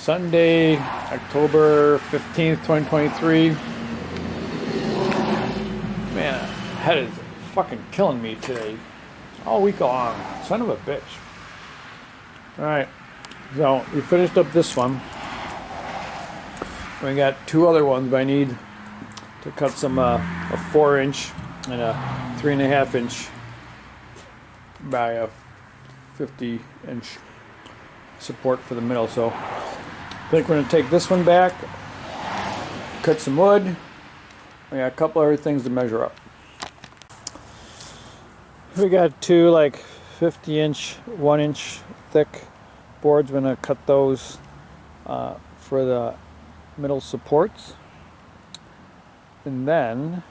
Sunday, October 15th, 2023. Man, head is fucking killing me today. All week long. Son of a bitch. Alright, so we finished up this one. We got two other ones I need to cut some a 4-inch and a 3.5-inch by a 50-inch support for the middle. So I think we're going to take this one back, cut some wood. We got a couple other things to measure up. We got two like 50-inch, 1-inch thick boards. We're going to cut those for the middle supports. And then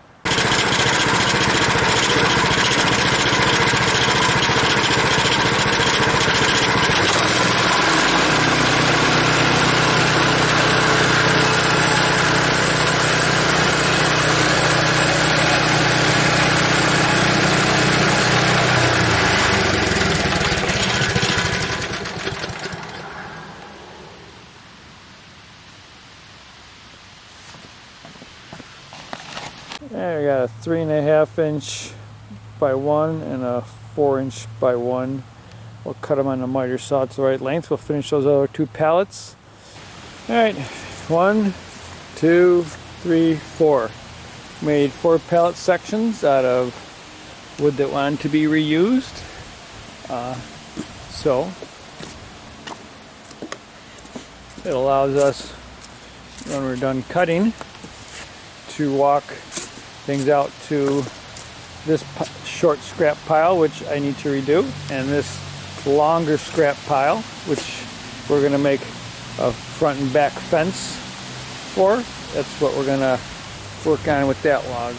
we got a 3.5-inch by 1 and a 4-inch by 1. We'll cut them on the miter saw to the right length. We'll finish those other two pallets. Alright, 1, 2, 3, 4. Made 4 pallet sections out of wood that wanted to be reused. So it allows us, when we're done cutting, to walk things out to this short scrap pile, which I need to redo, and this longer scrap pile, which we're going to make a front and back fence for. That's what we're going to work on with that log.